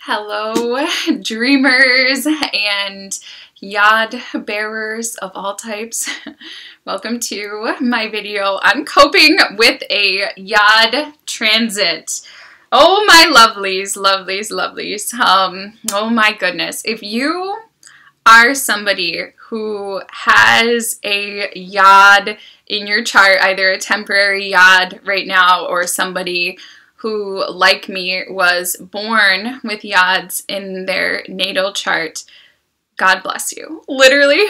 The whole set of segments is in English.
Hello, dreamers and YOD bearers of all types. Welcome to my video on coping with a YOD transit. Oh my lovelies, lovelies, lovelies. Oh my goodness. If you are somebody who has a YOD in your chart, either a temporary YOD right now or somebody who, like me, was born with YODs in their natal chart, God bless you. Literally,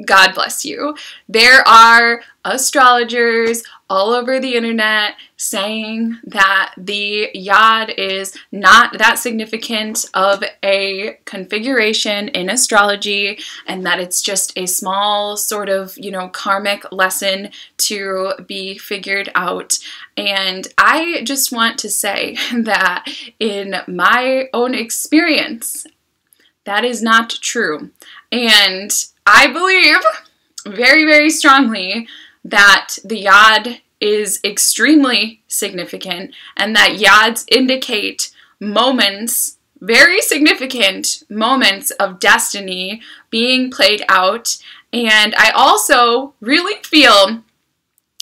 God bless you. There are astrologers all over the internet saying that the YOD is not that significant of a configuration in astrology and that it's just a small sort of, karmic lesson to be figured out. And I just want to say that in my own experience, that is not true. And I believe very, very strongly that the YOD is extremely significant and that YODs indicate moments, very significant moments of destiny being played out. And I also really feel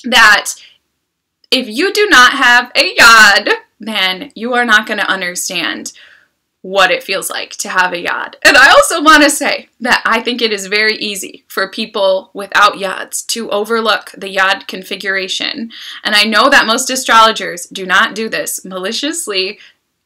that if you do not have a YOD, then you are not going to understand what it feels like to have a YOD. And I also want to say that I think it is very easy for people without YODs to overlook the YOD configuration. And I know that most astrologers do not do this maliciously,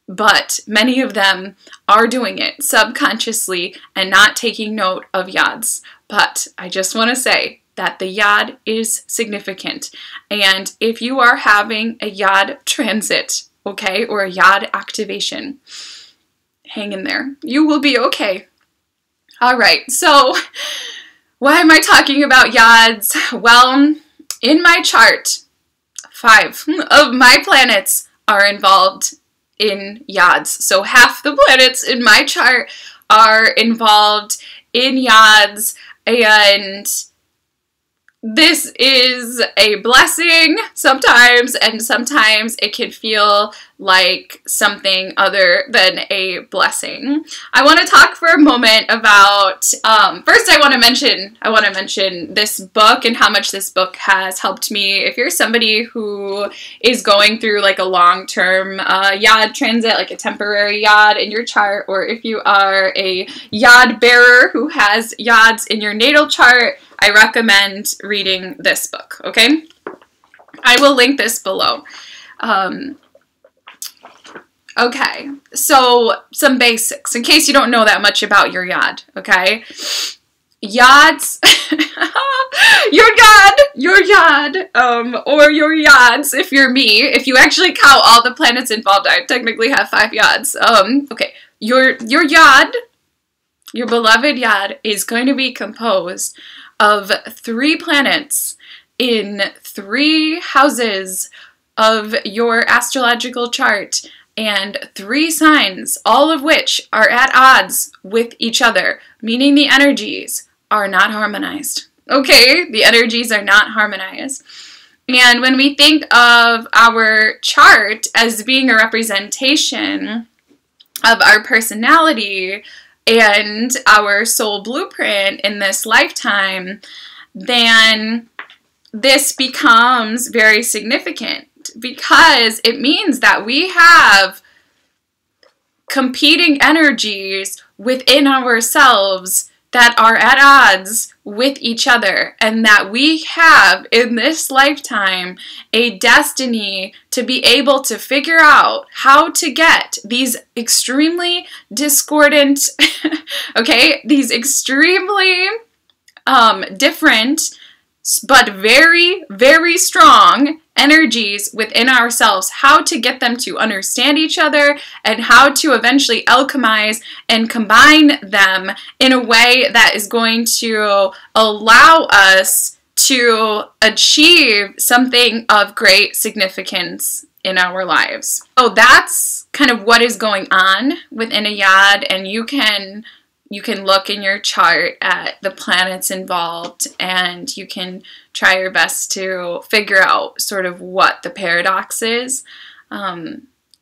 but many of them are doing it subconsciously and not taking note of YODs. But I just want to say that the YOD is significant. And if you are having a YOD transit, okay, or a YOD activation, hang in there. You will be okay. All right, so why am I talking about YODs? Well, in my chart, 5 of my planets are involved in YODs. So half the planets in my chart are involved in YODs, and this is a blessing sometimes, and sometimes it can feel like something other than a blessing. I want to talk for a moment about, first I want to mention this book and how much this book has helped me. If you're somebody who is going through like a long-term YOD transit, like a temporary YOD in your chart, or if you are a YOD bearer who has YODs in your natal chart, I recommend reading this book, okay? I will link this below. Okay, so some basics, in case you don't know that much about your YOD, okay? YODs, your YOD, or your YODs, if you're me, if you actually count all the planets involved, I technically have 5 YODs. Okay, your YOD, your beloved YOD, is going to be composed of 3 planets in 3 houses of your astrological chart and 3 signs, all of which are at odds with each other, meaning the energies are not harmonized. Okay, the energies are not harmonized. And when we think of our chart as being a representation of our personality and our soul blueprint in this lifetime, then this becomes very significant because it means that we have competing energies within ourselves that are at odds with each other, and that we have in this lifetime a destiny to be able to figure out how to get these extremely discordant, okay, these extremely different but very, very strong energies within ourselves, how to get them to understand each other and how to eventually alchemize and combine them in a way that is going to allow us to achieve something of great significance in our lives. So that's kind of what is going on within a YOD, and you can look in your chart at the planets involved and you can try your best to figure out sort of what the paradox is.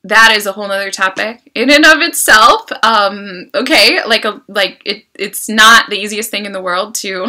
that is a whole nother topic in and of itself. Okay, it's not the easiest thing in the world to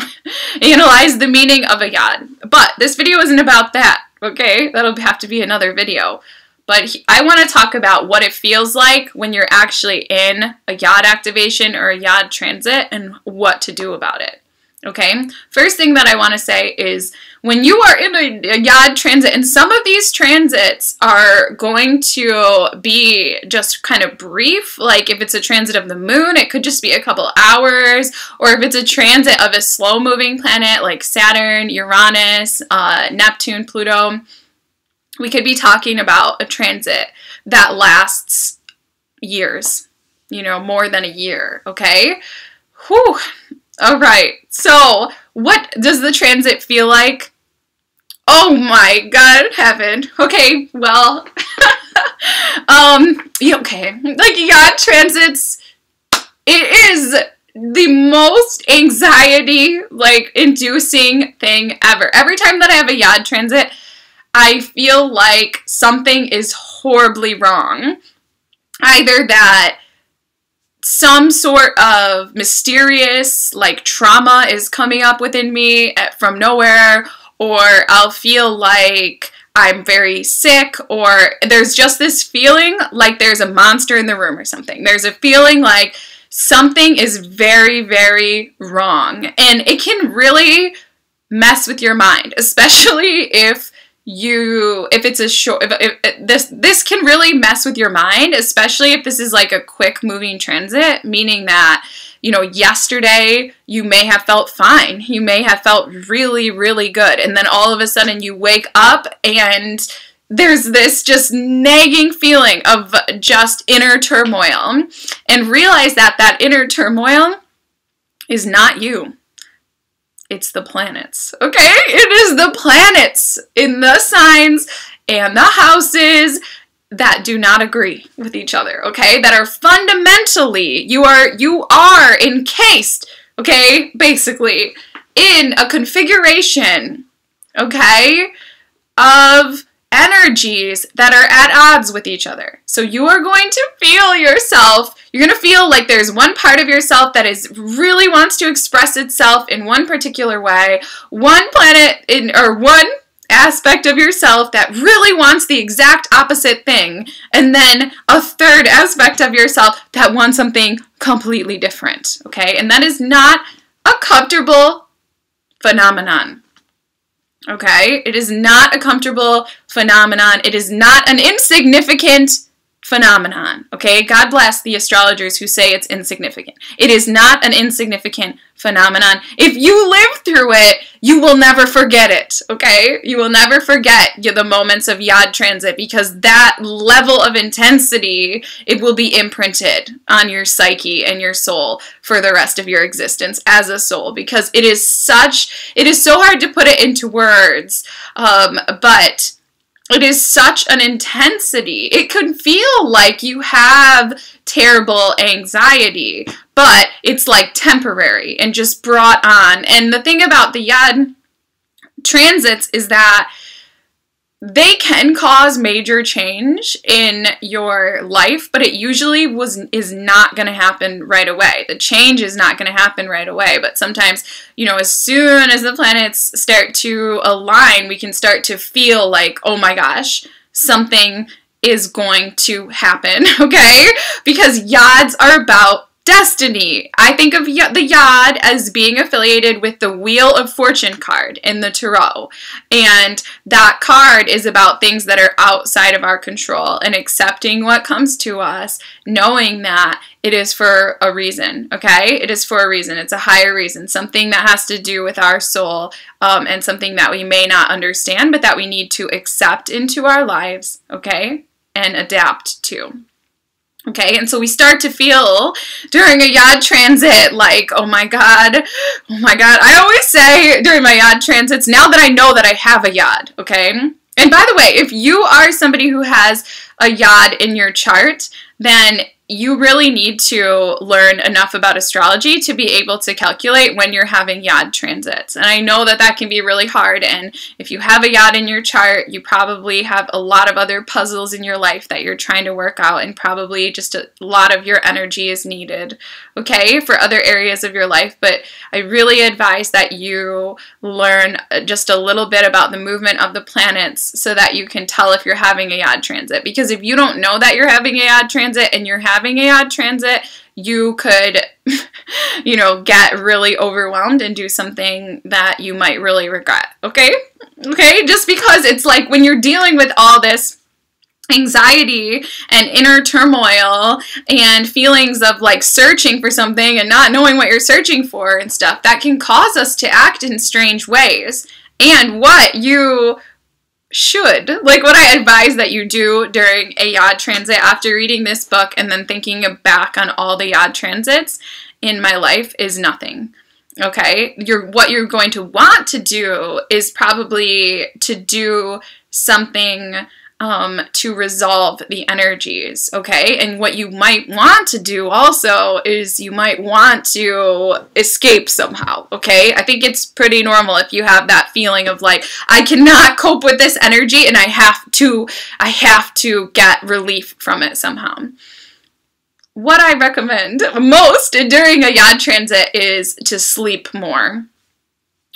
analyze the meaning of a yod. But this video isn't about that, okay? That'll have to be another video. But I want to talk about what it feels like when you're actually in a yod activation or a yod transit and what to do about it. Okay, first thing that I want to say is when you are in a yod transit, and some of these transits are going to be just kind of brief, like if it's a transit of the moon, it could just be a couple hours, or if it's a transit of a slow-moving planet like Saturn, Uranus, Neptune, Pluto, we could be talking about a transit that lasts years, you know, more than a year, okay? Whew. All right, so what does the transit feel like? Oh my God, heaven. Okay, well, okay, like yod transits, it is the most anxiety, like, inducing thing ever. Every time that I have a yod transit, I feel like something is horribly wrong. Either that some sort of mysterious, like, trauma is coming up within me from nowhere, or I'll feel like I'm very sick, or there's just this feeling like there's a monster in the room or something. There's a feeling like something is very, very wrong, and it can really mess with your mind, especially if it's a short, this can really mess with your mind, especially if this is like a quick moving transit, meaning that, you know, yesterday you may have felt fine. You may have felt really, really good. And then all of a sudden you wake up and there's this just nagging feeling of just inner turmoil, and realize that that inner turmoil is not you. It's the planets, okay? It is the planets in the signs and the houses that do not agree with each other, okay? That are fundamentally, you are encased, okay, basically, in a configuration, okay, of energies that are at odds with each other. So you are going to feel yourself, you're going to feel like there's one part of yourself that really wants to express itself in one particular way, one planet or one aspect of yourself that really wants the exact opposite thing, and then a third aspect of yourself that wants something completely different, okay? And that is not a comfortable phenomenon. Okay, it is not a comfortable phenomenon. It is not an insignificant phenomenon. Okay, God bless the astrologers who say it's insignificant. It is not an insignificant phenomenon. If you live through it, you will never forget it. Okay, you will never forget the moments of yod transit, because that level of intensity, it will be imprinted on your psyche and your soul for the rest of your existence as a soul, because it is so hard to put it into words, but it is such an intensity. It could feel like you have terrible anxiety, but it's like temporary and just brought on. And the thing about the yod transits is that they can cause major change in your life, but it usually is not going to happen right away. The change is not going to happen right away, but sometimes, you know, as soon as the planets start to align, we can start to feel like, oh my gosh, something is going to happen, okay? Because yods are about destiny. I think of the yod as being affiliated with the Wheel of Fortune card in the Tarot. And that card is about things that are outside of our control and accepting what comes to us, knowing that it is for a reason, okay? It is for a reason. It's a higher reason, something that has to do with our soul, and something that we may not understand, but that we need to accept into our lives, okay? And adapt to. Okay, and so we start to feel during a yod transit like, oh my God. I always say during my yod transits, now that I know that I have a yod, okay? And by the way, if you are somebody who has a yod in your chart, then you really need to learn enough about astrology to be able to calculate when you're having YOD transits. And I know that that can be really hard, and if you have a YOD in your chart, you probably have a lot of other puzzles in your life that you're trying to work out, and probably just a lot of your energy is needed, okay, for other areas of your life. But I really advise that you learn just a little bit about the movement of the planets so that you can tell if you're having a YOD transit. Because if you don't know that you're having a YOD transit and you're having a YOD transit, you could, you know, get really overwhelmed and do something that you might really regret, okay? Okay, just because it's like when you're dealing with all this anxiety and inner turmoil and feelings of like searching for something and not knowing what you're searching for and stuff, that can cause us to act in strange ways. And what you should, like what I advise that you do during a YOD transit after reading this book and then thinking back on all the YOD transits in my life, is nothing. Okay? What you're going to want to do is probably to do something to resolve the energies, okay? And what you might want to do also is you might want to escape somehow, okay? I think it's pretty normal if you have that feeling of like, I cannot cope with this energy and I have to get relief from it somehow. What I recommend most during a YOD transit is to sleep more.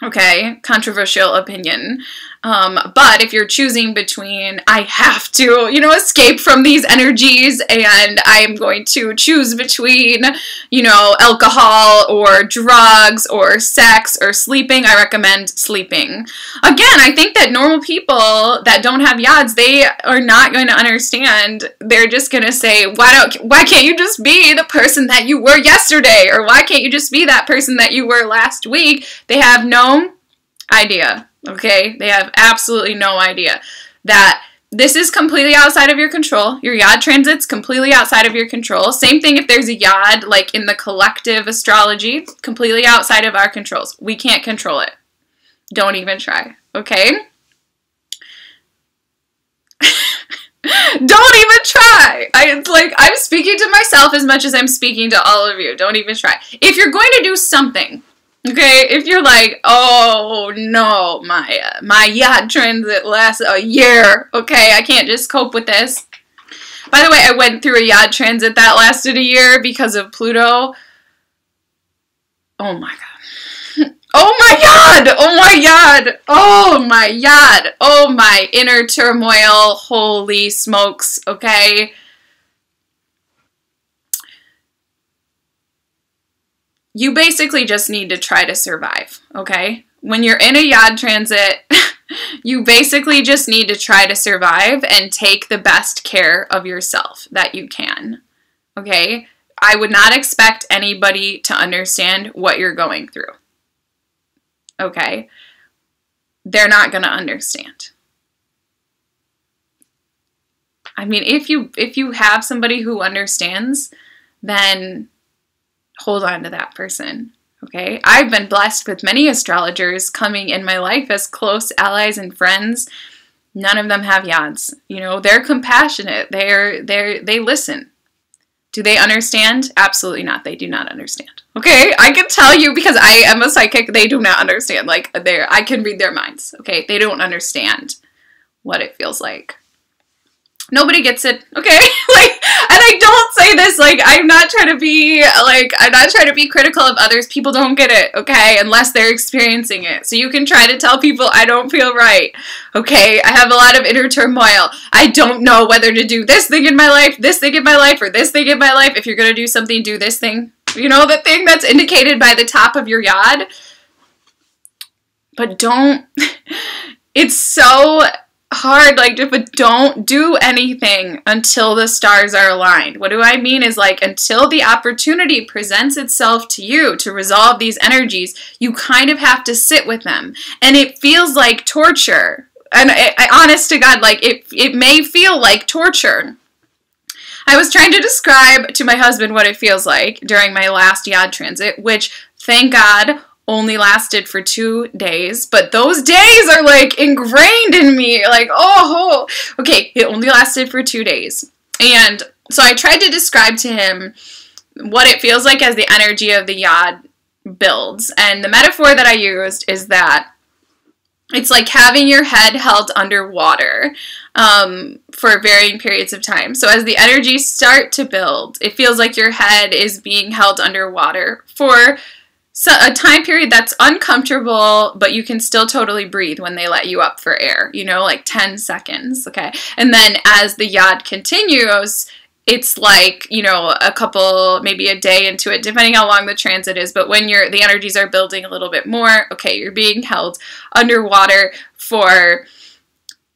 Okay, controversial opinion. But if you're choosing between, I have to, you know, escape from these energies, and I'm going to choose between, you know, alcohol or drugs or sex or sleeping, I recommend sleeping. Again, I think that normal people that don't have YODs, they are not going to understand. They're just going to say, why can't you just be the person that you were yesterday? Or why can't you just be that person that you were last week? They have no idea. Okay, they have absolutely no idea that this is completely outside of your control. Your YOD transit's completely outside of your control. Same thing if there's a YOD, like in the collective astrology, completely outside of our controls. We can't control it. Don't even try, okay? Don't even try. It's like I'm speaking to myself as much as I'm speaking to all of you. Don't even try. If you're going to do something, okay, if you're like, oh no, my YOD transit lasts a year, okay, I can't just cope with this. By the way, I went through a YOD transit that lasted a year because of Pluto. Oh my God. Oh my God! Oh my God! Oh my God! Oh my inner turmoil. Holy smokes, okay? You basically just need to try to survive, okay? When you're in a YOD transit, you basically just need to try to survive and take the best care of yourself that you can, okay? I would not expect anybody to understand what you're going through, okay? They're not going to understand. I mean, if you have somebody who understands, then hold on to that person, okay? I've been blessed with many astrologers coming in my life as close allies and friends. None of them have YODs. You know, they're compassionate. They listen. Do they understand? Absolutely not. They do not understand. Okay? I can tell you because I am a psychic, they do not understand. Like, I can read their minds, okay? They don't understand what it feels like. Nobody gets it, okay? Like, and I don't say this, like, I'm not trying to be critical of others. People don't get it, okay? Unless they're experiencing it. So you can try to tell people, I don't feel right, okay? I have a lot of inner turmoil. I don't know whether to do this thing in my life, this thing in my life, or this thing in my life. If you're going to do something, do this thing. You know, the thing that's indicated by the top of your YOD. But don't, it's so hard, like, but don't do anything until the stars are aligned. What do I mean is, like, until the opportunity presents itself to you to resolve these energies, you kind of have to sit with them. And it feels like torture. And I honest to God, like, it may feel like torture. I was trying to describe to my husband what it feels like during my last YOD transit, which, thank God, only lasted for 2 days, but those days are like ingrained in me, like, oh, okay, it only lasted for 2 days, and So I tried to describe to him what it feels like as the energy of the yod builds. And the metaphor that I used is that it's like having your head held underwater for varying periods of time. So as the energies start to build, it feels like your head is being held underwater for a time period that's uncomfortable, but you can still totally breathe when they let you up for air, you know, like 10 seconds, okay? And then as the yod continues, it's like, you know, a couple, maybe a day into it, depending how long the transit is. But when the energies are building a little bit more, okay, you're being held underwater for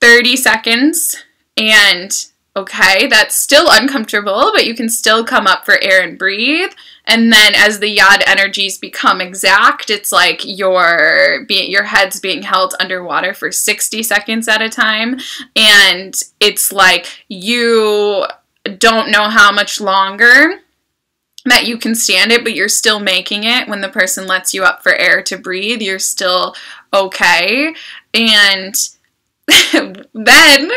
30 seconds. And, okay, that's still uncomfortable, but you can still come up for air and breathe. And then as the yod energies become exact, it's like your head's being held underwater for 60 seconds at a time. And it's like you don't know how much longer that you can stand it, but you're still making it. When the person lets you up for air to breathe, you're still okay. And then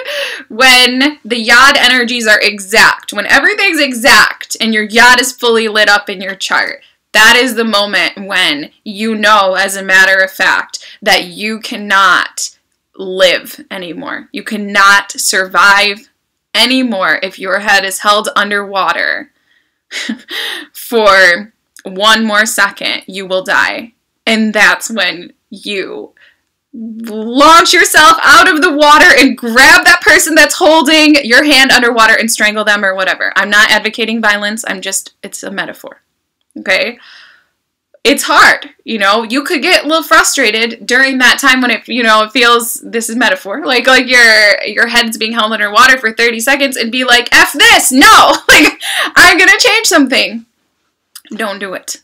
when the yod energies are exact, when everything's exact and your yod is fully lit up in your chart, that is the moment when you know, as a matter of fact, that you cannot live anymore. You cannot survive anymore if your head is held underwater for one more second. You will die. And that's when you launch yourself out of the water and grab that person that's holding your hand underwater and strangle them or whatever. I'm not advocating violence. It's a metaphor. Okay? It's hard, you know. You could get a little frustrated during that time when it feels, this is metaphor, like your head's being held underwater for 30 seconds and be like, F this, no, like, I'm gonna change something. Don't do it,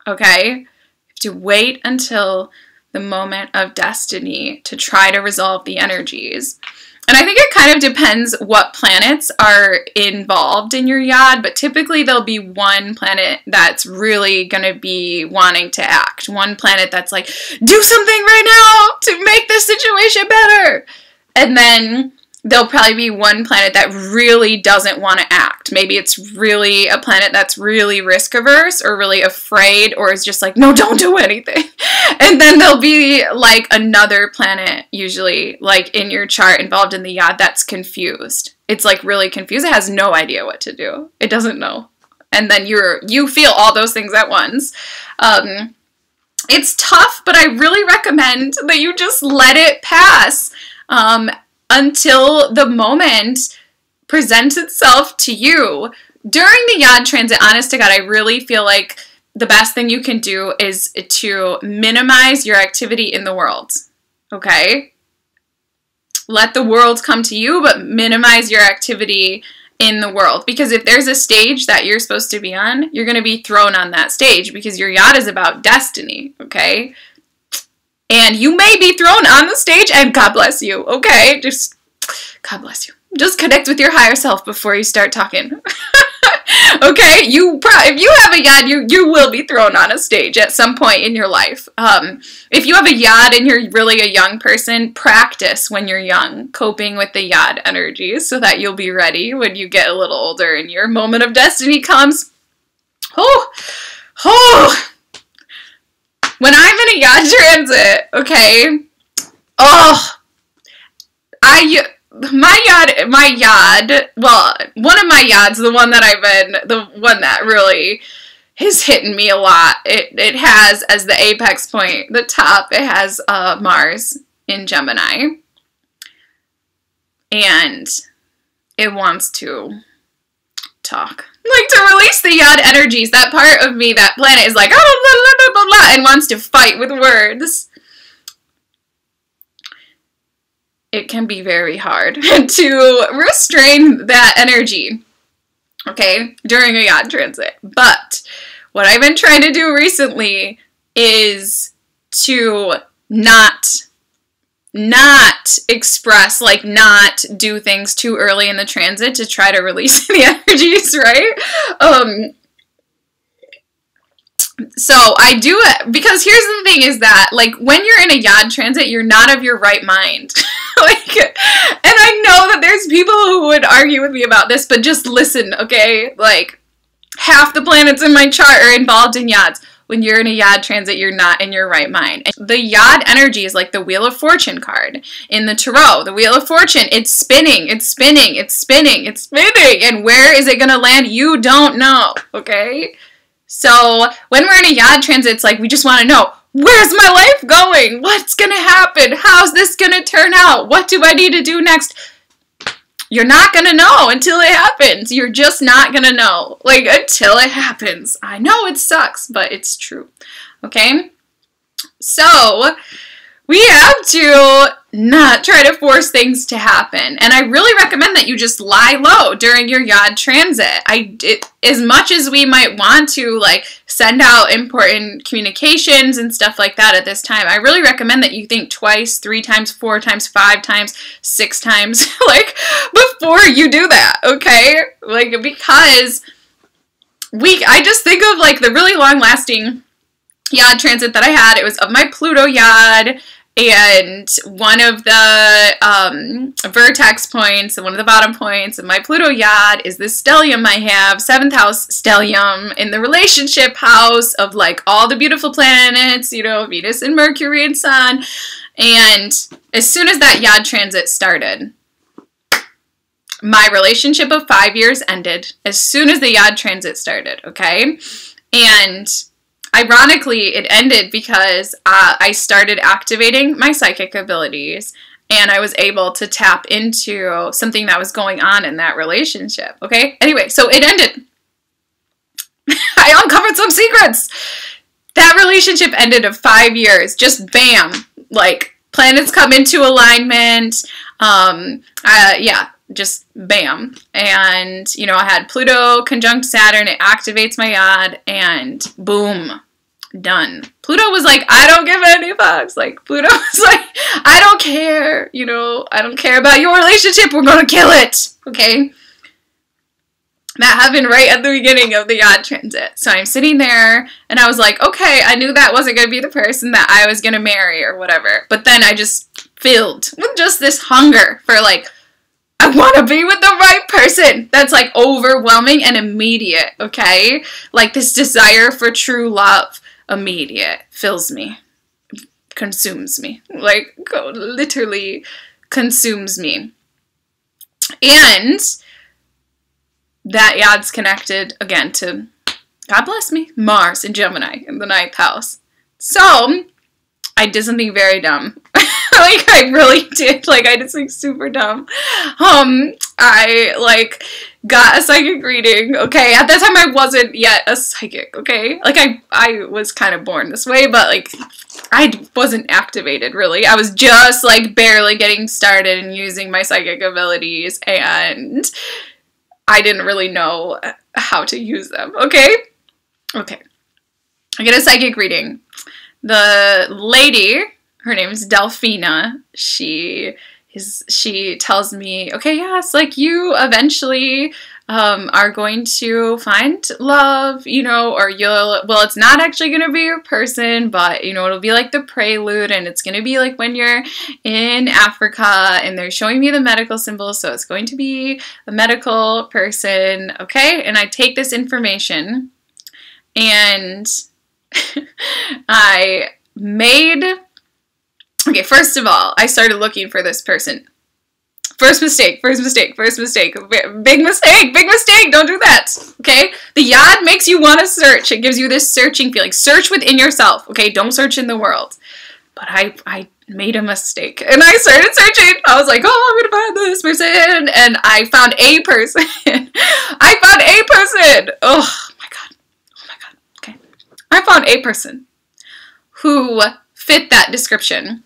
okay? You have to wait until the moment of destiny to try to resolve the energies. And I think it kind of depends what planets are involved in your yod, but typically there'll be one planet that's really going to be wanting to act. One planet that's like, do something right now to make this situation better. And then there'll probably be one planet that really doesn't want to act. Maybe it's really a planet that's really risk averse or really afraid or is just like, no, don't do anything. And then there'll be like another planet, usually like in your chart involved in the yod, that's confused. It's like really confused. It has no idea what to do. It doesn't know. And then you feel all those things at once. It's tough, but I really recommend that you just let it pass. Until the moment presents itself to you. During the yod transit, honest to God, I really feel like the best thing you can do is to minimize your activity in the world, okay? Let the world come to you, but minimize your activity in the world. Because if there's a stage that you're supposed to be on, you're going to be thrown on that stage because your yod is about destiny, okay? And you may be thrown on the stage, and God bless you, okay? Just, God bless you. Just connect with your higher self before you start talking. Okay? If you have a yod, you will be thrown on a stage at some point in your life. If you have a yod and you're really a young person, practice when you're young, coping with the yod energies so that you'll be ready when you get a little older and your moment of destiny comes. When I'm in a yod transit, okay, my yod, well, one of my yods, the one that really is hitting me a lot, it has, as the apex point, the top, it has Mars in Gemini, and it wants to talk. Like, to release the yod energies, that part of me, that planet is like, oh, blah, blah, blah, blah, and wants to fight with words. It can be very hard to restrain that energy, okay, during a yod transit. But what I've been trying to do recently is to not express, like not do things too early in the transit to try to release the energies, right? So I do it because here's the thing is that, like, when you're in a yod transit, you're not of your right mind. Like, and I know that there's people who would argue with me about this, but just listen, okay? Like, half the planets in my chart are involved in YODs. When you're in a YOD transit, you're not in your right mind. And the YOD energy is like the Wheel of Fortune card in the Tarot. The Wheel of Fortune, it's spinning, it's spinning, it's spinning, it's spinning. And where is it going to land? You don't know, okay? So when we're in a YOD transit, it's like we just want to know, where's my life going? What's going to happen? How's this going to turn out? What do I need to do next? You're not going to know until it happens. You're just not going to know. Like, until it happens. I know it sucks, but it's true. Okay? So, we have to not try to force things to happen. And I really recommend that you just lie low during your YOD transit. As much as we might want to, like, send out important communications and stuff like that at this time, I really recommend that you think twice, 3 times, 4 times, 5 times, 6 times, like, before you do that, okay? Like, because I just think of, like, the really long-lasting YOD transit that I had. It was of my Pluto YOD, and one of the vertex points and one of the bottom points of my Pluto YOD is this stellium I have, 7th house stellium in the relationship house of like all the beautiful planets, you know, Venus and Mercury and Sun. And as soon as that YOD transit started, my relationship of 5 years ended as soon as the YOD transit started, okay? And ironically, it ended because I started activating my psychic abilities, and I was able to tap into something that was going on in that relationship, okay? Anyway, so it ended. I uncovered some secrets. That relationship ended of 5 years. Just bam. Like, planets come into alignment. Yeah. Just bam. And, you know, I had Pluto conjunct Saturn. It activates my YOD, and boom. Done. Pluto was like, I don't give any fucks. Like, Pluto was like, I don't care. You know, I don't care about your relationship. We're going to kill it. Okay? That happened right at the beginning of the YOD transit. So I'm sitting there, and I was like, okay, I knew that wasn't going to be the person that I was going to marry or whatever. But then I just filled with just this hunger for, like, I want to be with the right person. That's like overwhelming and immediate, okay? Like this desire for true love, immediate, fills me, consumes me, like literally consumes me. And that YOD's connected again to, God bless me, Mars and Gemini in the 9th house. So I did something very dumb. Like, I really did. Like, I did something super dumb. I, like, got a psychic reading, okay? At that time, I wasn't yet a psychic, okay? Like, I was kind of born this way, but, like, I wasn't activated, really. I was just, like, barely getting started and using my psychic abilities, and I didn't really know how to use them, okay? Okay. I get a psychic reading. The lady, her name is Delphina, she tells me, okay, yes, like you eventually are going to find love, you know, or well, it's not actually going to be your person, but, you know, it'll be like the prelude, and it's going to be like when you're in Africa, and they're showing me the medical symbols, so it's going to be a medical person, okay? And I take this information, and I made... Okay, first of all, I started looking for this person. First mistake, first mistake, first mistake. Big mistake, don't do that, okay? The YOD makes you want to search. It gives you this searching feeling. Search within yourself, okay? Don't search in the world. But I made a mistake, and I started searching. I was like, oh, I'm gonna find this person, and I found a person. I found a person. Oh my god, okay. I found a person who fit that description.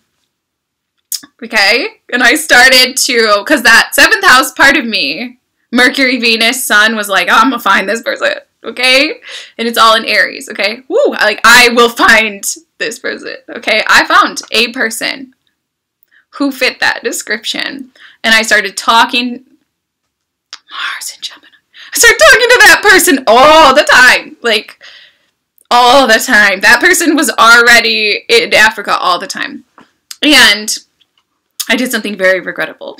Okay, and I started to, because that 7th house part of me, Mercury, Venus, Sun, was like, oh, I'm gonna find this person, okay? And it's all in Aries, okay? Woo, like, I will find this person, okay? I found a person who fit that description, and I started talking, Mars and Gemini. I started talking to that person all the time, like, all the time. That person was already in Africa all the time, and I did something very regrettable.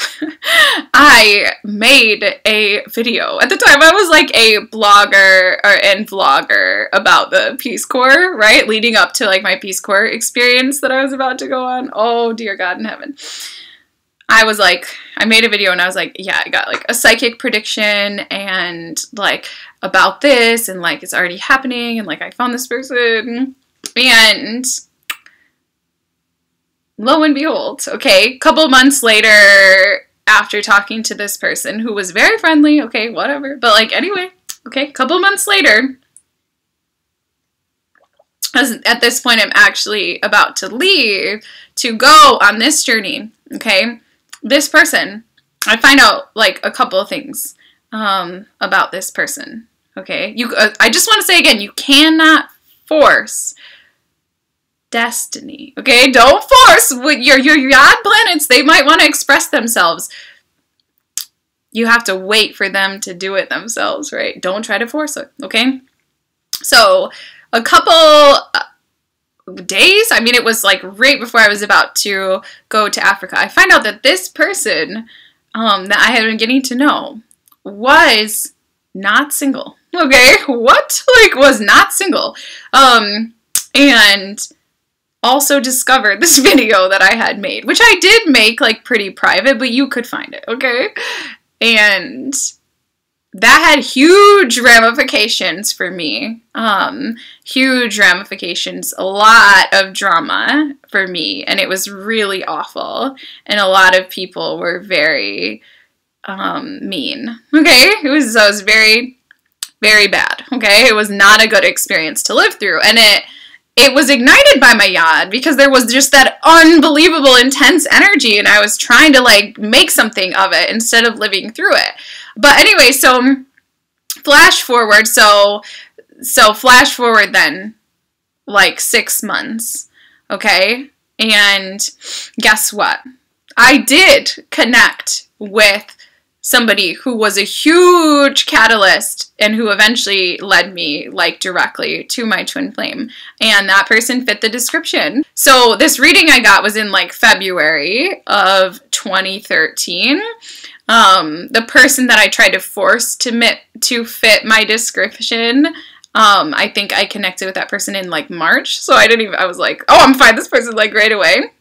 I made a video. At the time, I was like a blogger and vlogger about the Peace Corps, right? Leading up to like my Peace Corps experience that I was about to go on. Oh, dear God in heaven. I was like, I made a video and I was like, yeah, I got like a psychic prediction and like about this and like it's already happening and like I found this person. And lo and behold, okay, couple months later, after talking to this person who was very friendly, okay, whatever, but like anyway, okay, couple months later, at this point I'm actually about to leave to go on this journey, okay, this person, I find out like a couple of things about this person, okay, I just want to say again, you cannot force destiny, okay? Don't force with your YOD planets. They might want to express themselves. You have to wait for them to do it themselves, right? Don't try to force it, okay? So a couple days, I mean, it was like right before I was about to go to Africa, I find out that this person that I had been getting to know was not single, okay? What? Like, was not single. And also discovered this video that I had made, which I did make like pretty private, but you could find it, okay? And that had huge ramifications for me. Huge ramifications, a lot of drama for me, and it was really awful. And a lot of people were very mean, okay? It was very, very bad, okay? It was not a good experience to live through, and it was ignited by my YOD because there was just that unbelievable intense energy and I was trying to like make something of it instead of living through it. But anyway, so flash forward, so flash forward then like 6 months, okay? And guess what? I did connect with somebody who was a huge catalyst and who eventually led me like directly to my twin flame, and that person fit the description. So this reading I got was in like February of 2013. The person that I tried to force to fit my description, I think I connected with that person in like March, so I was like, oh, I'm fine, this person like right away.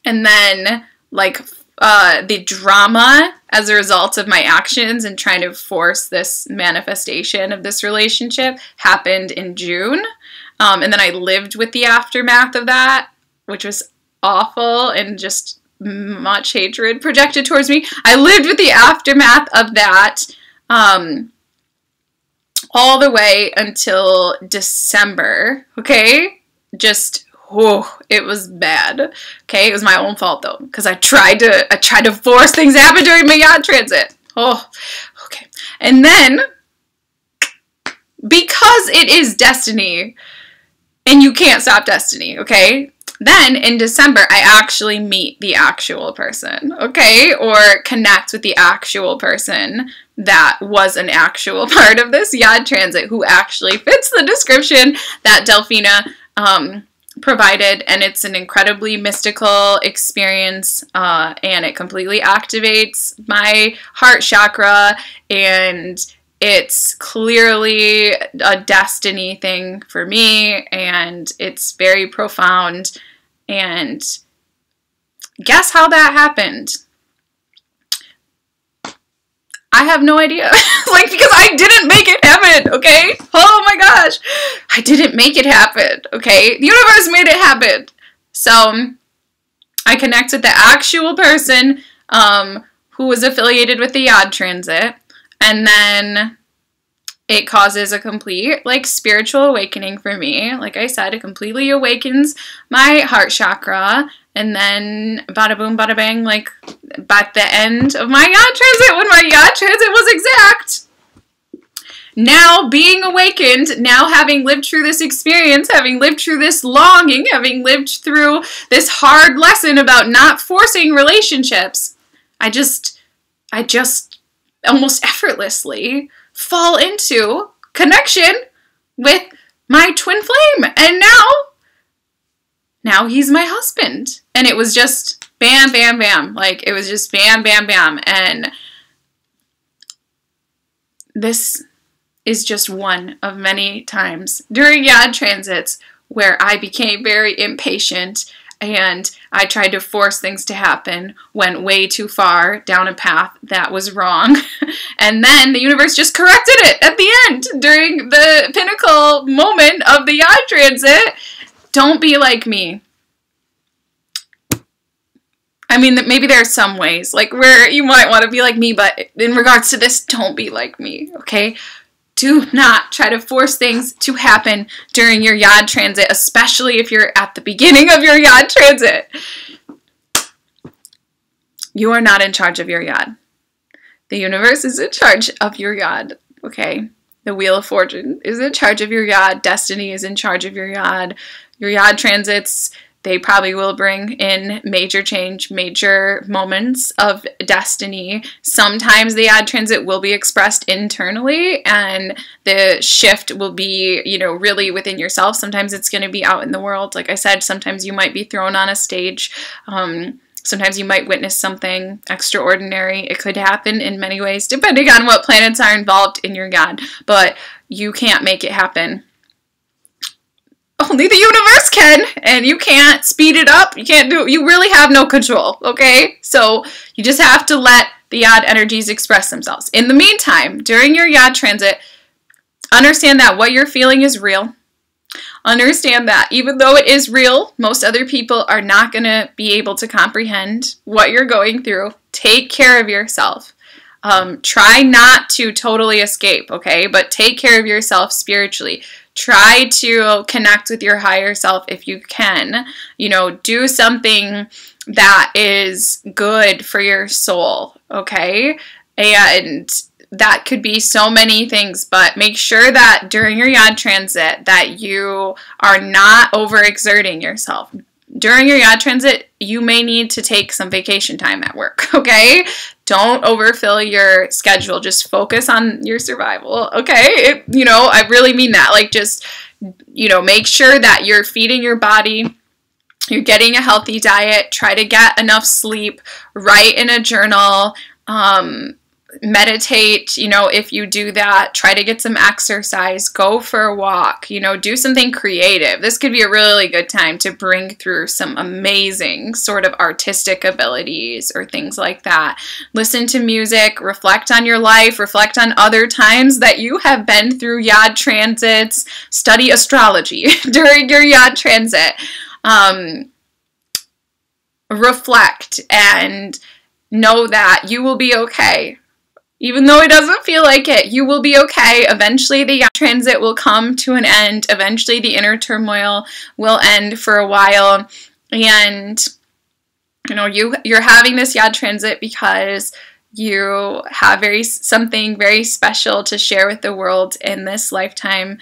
And then like the drama as a result of my actions and trying to force this manifestation of this relationship happened in June. And then I lived with the aftermath of that, which was awful and just much hatred projected towards me. I lived with the aftermath of that all the way until December, okay? Just oh, it was bad. Okay, it was my own fault though, because I tried to force things to happen during my YOD transit. Oh, okay. And then, because it is destiny, and you can't stop destiny, okay? Then in December, I actually meet the actual person, okay? Or connect with the actual person that was an actual part of this YOD transit who actually fits the description that Delphina provided, and it's an incredibly mystical experience, and it completely activates my heart chakra, and it's clearly a destiny thing for me, and it's very profound. And guess how that happened? I have no idea. Like, because I didn't make it happen, okay? Oh my gosh. I didn't make it happen, okay? The universe made it happen. So, I connect with the actual person who was affiliated with the YOD transit, and then it causes a complete, like, spiritual awakening for me. Like I said, it completely awakens my heart chakra, and then bada boom, bada bang, like, at the end of my YOD transit, when my YOD transit was exact, now being awakened, now having lived through this experience, having lived through this longing, having lived through this hard lesson about not forcing relationships, I just almost effortlessly fall into connection with my twin flame, and now he's my husband. And it was just bam, bam, bam. Like, it was just bam, bam, bam. And this is just one of many times during YOD transits where I became very impatient and I tried to force things to happen, went way too far down a path that was wrong, and then the universe just corrected it at the end during the pinnacle moment of the YOD transit. Don't be like me. I mean, maybe there are some ways, like, where you might want to be like me, but in regards to this, don't be like me, okay? Do not try to force things to happen during your YOD transit, especially if you're at the beginning of your YOD transit. You are not in charge of your YOD. The universe is in charge of your YOD, okay? The Wheel of Fortune is in charge of your YOD. Destiny is in charge of your YOD. Your YOD transits, they probably will bring in major change, major moments of destiny. Sometimes the YOD transit will be expressed internally and the shift will be, you know, really within yourself. Sometimes it's going to be out in the world. Like I said, sometimes you might be thrown on a stage. Sometimes you might witness something extraordinary. It could happen in many ways, depending on what planets are involved in your YOD. But you can't make it happen. Only the universe can, and you can't speed it up. You can't do it. You really have no control, okay? So you just have to let the YOD energies express themselves. In the meantime, during your YOD transit, understand that what you're feeling is real. Understand that even though it is real, most other people are not going to be able to comprehend what you're going through. Take care of yourself. Try not to totally escape, okay? But take care of yourself spiritually. Try to connect with your higher self if you can. You know, do something that is good for your soul, okay? And that could be so many things, but make sure that during your YOD transit that you are not overexerting yourself. During your YOD transit, you may need to take some vacation time at work, okay? Don't overfill your schedule. Just focus on your survival, okay? You know, I really mean that. Like, just, you know, make sure that you're feeding your body, you're getting a healthy diet, try to get enough sleep, write in a journal, meditate, you know, if you do that, try to get some exercise, go for a walk, you know, do something creative. This could be a really good time to bring through some amazing sort of artistic abilities or things like that. Listen to music, reflect on your life, reflect on other times that you have been through YOD transits, study astrology during your YOD transit. Reflect and know that you will be okay. Even though it doesn't feel like it, you will be okay. Eventually the YOD transit will come to an end. Eventually the inner turmoil will end for a while. And, you know, you're having this YOD transit because you have something very special to share with the world in this lifetime.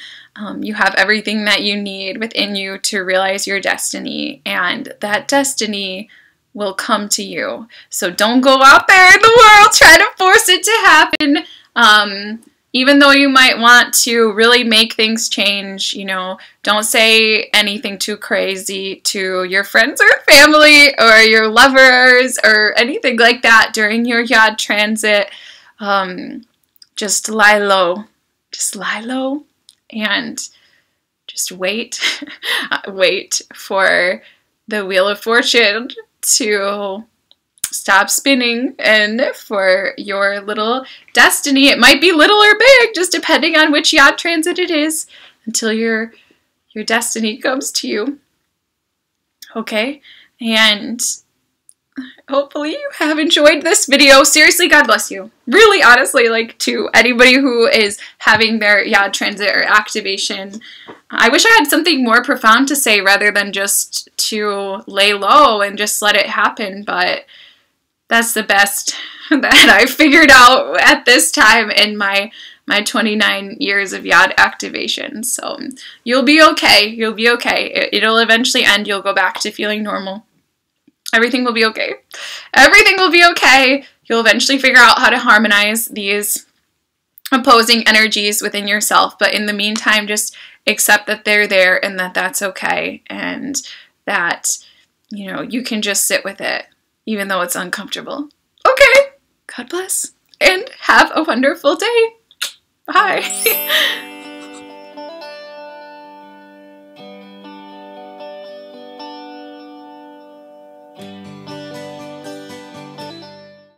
You have everything that you need within you to realize your destiny. And that destiny will come to you. So don't go out there in the world, try to force it to happen. Even though you might want to really make things change, you know, don't say anything too crazy to your friends or family or your lovers or anything like that during your YOD transit. Just lie low. Just lie low and just wait. Wait for the Wheel of Fortune to stop spinning and for your little destiny. It might be little or big, just depending on which YOD transit it is, until your destiny comes to you. Okay? And hopefully you have enjoyed this video. Seriously, God bless you. Really, honestly, like, to anybody who is having their YOD transit or activation. I wish I had something more profound to say rather than just to lay low and just let it happen, but that's the best that I figured out at this time in my 29 years of YOD activation. So you'll be okay. You'll be okay. It'll eventually end. You'll go back to feeling normal. Everything will be okay. Everything will be okay. You'll eventually figure out how to harmonize these opposing energies within yourself. But in the meantime, just accept that they're there and that that's okay. And that, you know, you can just sit with it. even though it's uncomfortable. Okay, God bless, and have a wonderful day. Bye.